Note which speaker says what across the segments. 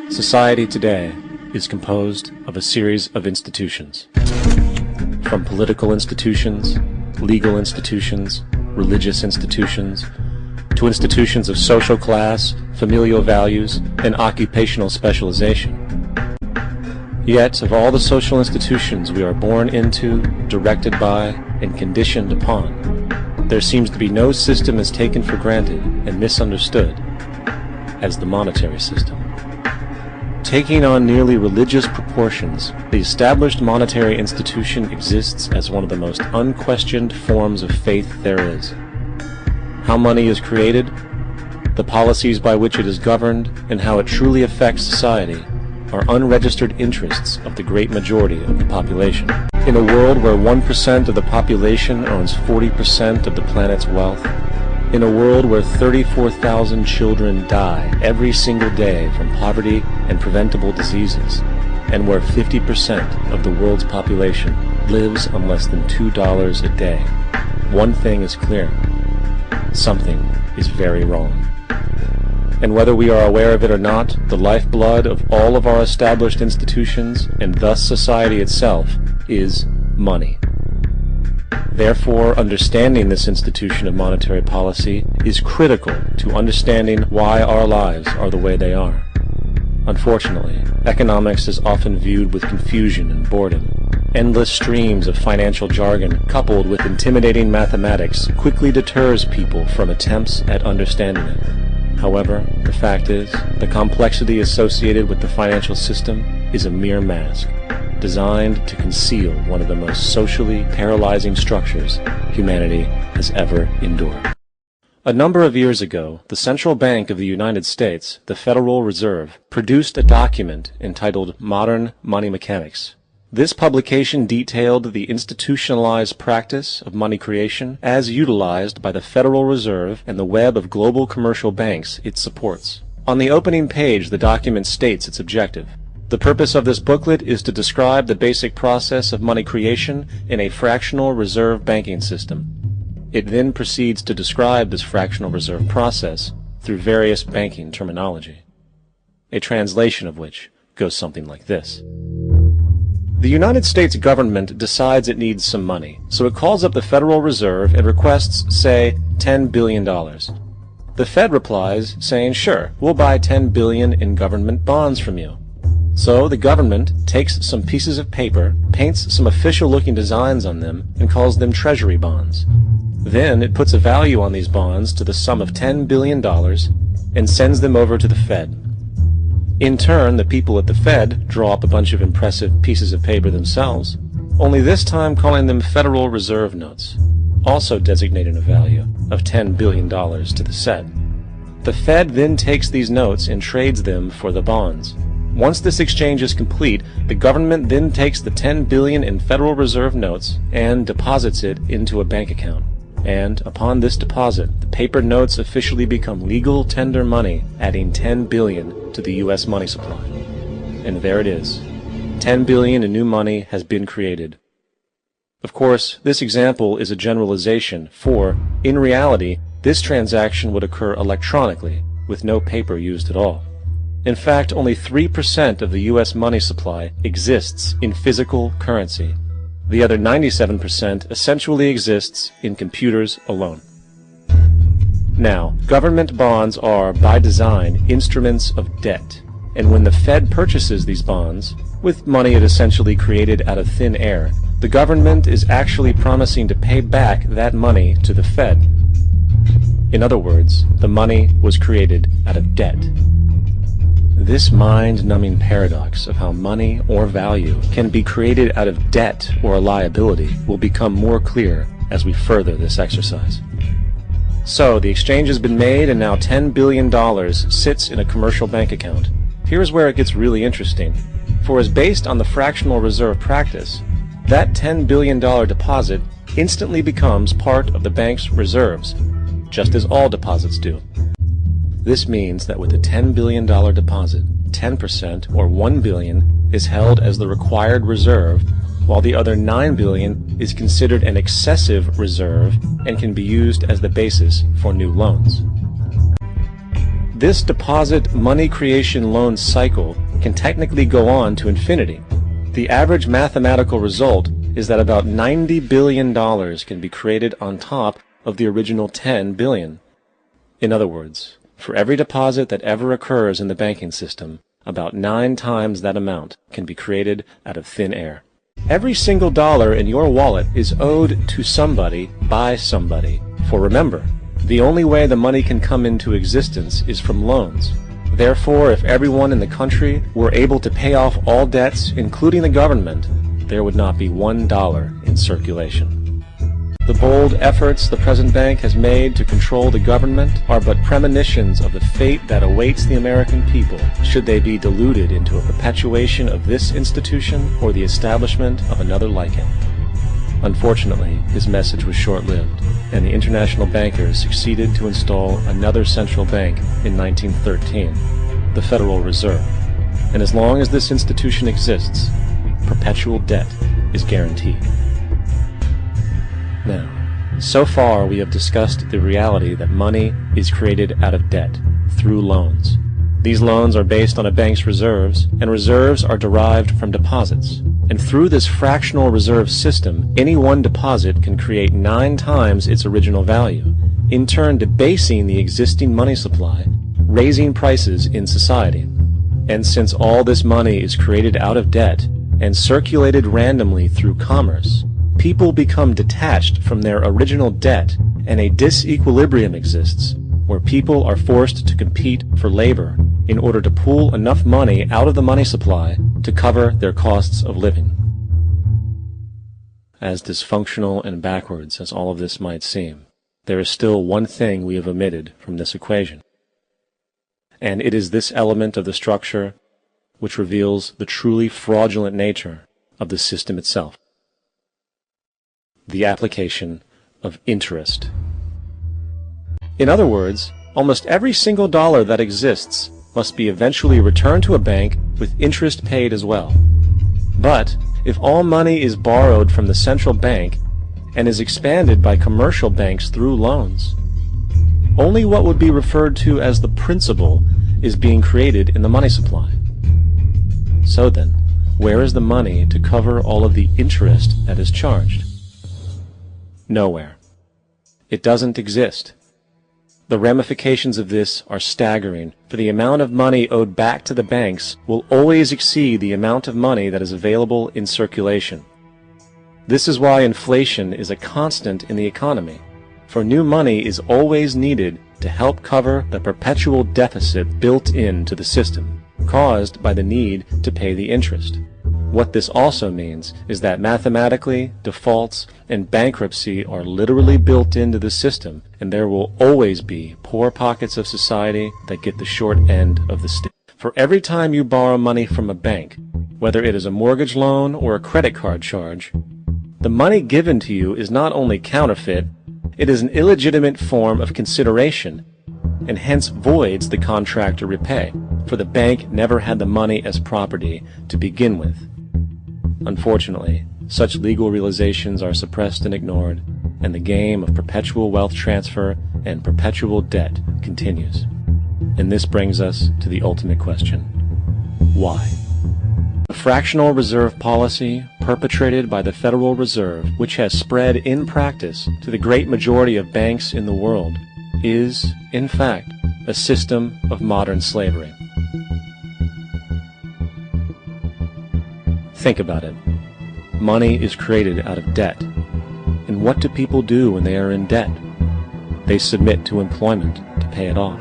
Speaker 1: Society today is composed of a series of institutions. From political institutions, legal institutions, religious institutions, to institutions of social class, familial values, and occupational specialization. Yet, of all the social institutions we are born into, directed by, and conditioned upon, there seems to be no system as taken for granted and misunderstood as the monetary system. Taking on nearly religious proportions, the established monetary institution exists as one of the most unquestioned forms of faith there is. How money is created, the policies by which it is governed, and how it truly affects society are unregistered interests of the great majority of the population. In a world where 1% of the population owns 40% of the planet's wealth, in a world where 34,000 children die every single day from poverty and preventable diseases, and where 50% of the world's population lives on less than $2 a day, one thing is clear: something is very wrong. And whether we are aware of it or not, the lifeblood of all of our established institutions, and thus society itself, is money. Therefore, understanding this institution of monetary policy is critical to understanding why our lives are the way they are. Unfortunately, economics is often viewed with confusion and boredom. Endless streams of financial jargon coupled with intimidating mathematics quickly deters people from attempts at understanding it. However, the fact is, the complexity associated with the financial system is a mere mask, designed to conceal one of the most socially paralyzing structures humanity has ever endured. A number of years ago, the Central Bank of the United States, the Federal Reserve, produced a document entitled Modern Money Mechanics. This publication detailed the institutionalized practice of money creation as utilized by the Federal Reserve and the web of global commercial banks it supports. On the opening page, the document states its objective. The purpose of this booklet is to describe the basic process of money creation in a fractional reserve banking system. It then proceeds to describe this fractional reserve process through various banking terminology, a translation of which goes something like this. The United States government decides it needs some money, so it calls up the Federal Reserve and requests, say, $10 billion. The Fed replies, saying, sure, we'll buy $10 billion in government bonds from you. So the government takes some pieces of paper, paints some official-looking designs on them, and calls them treasury bonds. Then it puts a value on these bonds to the sum of $10 billion and sends them over to the Fed. In turn, the people at the Fed draw up a bunch of impressive pieces of paper themselves, only this time calling them Federal Reserve notes, also designating a value of $10 billion to the Fed. The Fed then takes these notes and trades them for the bonds. Once this exchange is complete, the government then takes the $10 billion in Federal Reserve notes and deposits it into a bank account. And upon this deposit, the paper notes officially become legal tender money, adding $10 billion to the U.S. money supply. And there it is. $10 billion in new money has been created. Of course, this example is a generalization, for, in reality, this transaction would occur electronically, with no paper used at all. In fact, only 3% of the U.S. money supply exists in physical currency. The other 97% essentially exists in computers alone. Now, government bonds are, by design, instruments of debt, and when the Fed purchases these bonds, with money it essentially created out of thin air, the government is actually promising to pay back that money to the Fed. In other words, the money was created out of debt. This mind-numbing paradox of how money or value can be created out of debt or a liability will become more clear as we further this exercise. So, the exchange has been made and now $10 billion sits in a commercial bank account. Here's where it gets really interesting. For as based on the fractional reserve practice, that $10 billion deposit instantly becomes part of the bank's reserves, just as all deposits do. This means that with a $10 billion deposit, 10% or $1 billion is held as the required reserve, while the other $9 billion is considered an excessive reserve and can be used as the basis for new loans. This deposit money creation loan cycle can technically go on to infinity. The average mathematical result is that about $90 billion can be created on top of the original $10 billion. In other words, for every deposit that ever occurs in the banking system, about 9 times that amount can be created out of thin air. Every single dollar in your wallet is owed to somebody by somebody. For remember, the only way the money can come into existence is from loans. Therefore, if everyone in the country were able to pay off all debts, including the government, there would not be $1 in circulation. The bold efforts the present bank has made to control the government are but premonitions of the fate that awaits the American people should they be deluded into a perpetuation of this institution or the establishment of another like it. Unfortunately, his message was short-lived, and the international bankers succeeded to install another central bank in 1913, the Federal Reserve. And as long as this institution exists, perpetual debt is guaranteed. Now, so far we have discussed the reality that money is created out of debt, through loans. These loans are based on a bank's reserves, and reserves are derived from deposits. And through this fractional reserve system, any one deposit can create 9 times its original value, in turn debasing the existing money supply, raising prices in society. And since all this money is created out of debt and circulated randomly through commerce, people become detached from their original debt, and a disequilibrium exists, where people are forced to compete for labor in order to pool enough money out of the money supply to cover their costs of living. As dysfunctional and backwards as all of this might seem, there is still one thing we have omitted from this equation. And it is this element of the structure which reveals the truly fraudulent nature of the system itself: the application of interest. In other words, almost every single dollar that exists must be eventually returned to a bank with interest paid as well. But if all money is borrowed from the central bank and is expanded by commercial banks through loans, only what would be referred to as the principal is being created in the money supply. So then, where is the money to cover all of the interest that is charged? Nowhere. It doesn't exist. The ramifications of this are staggering, for the amount of money owed back to the banks will always exceed the amount of money that is available in circulation. This is why inflation is a constant in the economy, for new money is always needed to help cover the perpetual deficit built into the system, caused by the need to pay the interest. What this also means is that mathematically, defaults and bankruptcy are literally built into the system, and there will always be poor pockets of society that get the short end of the stick. For every time you borrow money from a bank, whether it is a mortgage loan or a credit card charge, the money given to you is not only counterfeit, it is an illegitimate form of consideration, and hence voids the contract to repay, for the bank never had the money as property to begin with. Unfortunately, such legal realizations are suppressed and ignored, and the game of perpetual wealth transfer and perpetual debt continues. And this brings us to the ultimate question: why? A fractional reserve policy perpetrated by the Federal Reserve, which has spread in practice to the great majority of banks in the world, is, in fact, a system of modern slavery. Think about it. Money is created out of debt. And what do people do when they are in debt? They submit to employment to pay it off.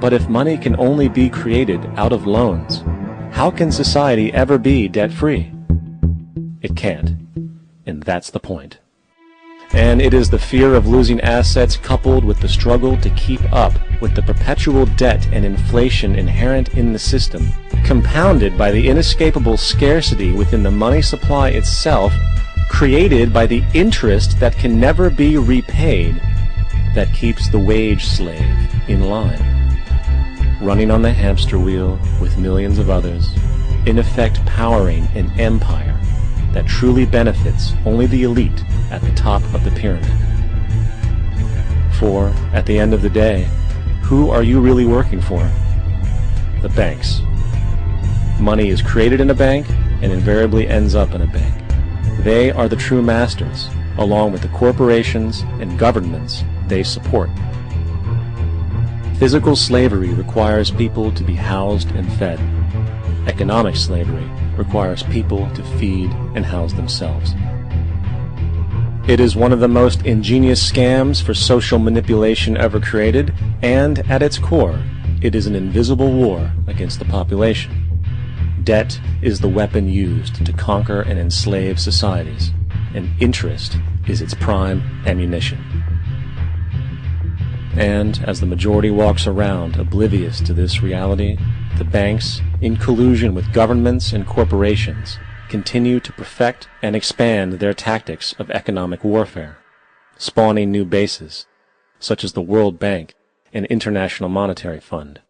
Speaker 1: But if money can only be created out of loans, how can society ever be debt-free? It can't. And that's the point. And it is the fear of losing assets coupled with the struggle to keep up with the perpetual debt and inflation inherent in the system, compounded by the inescapable scarcity within the money supply itself, created by the interest that can never be repaid, that keeps the wage slave in line, running on the hamster wheel with millions of others, in effect powering an empire that truly benefits only the elite at the top of the pyramid. For, at the end of the day, Who are you really working for? The banks. Money is created in a bank and invariably ends up in a bank. They are the true masters, along with the corporations and governments they support. Physical slavery requires people to be housed and fed. Economic slavery requires people to feed and house themselves. It is one of the most ingenious scams for social manipulation ever created, and at its core, it is an invisible war against the population. Debt is the weapon used to conquer and enslave societies, and interest is its prime ammunition. And as the majority walks around oblivious to this reality, the banks, in collusion with governments and corporations, continue to perfect and expand their tactics of economic warfare, spawning new bases, such as the World Bank and International Monetary Fund.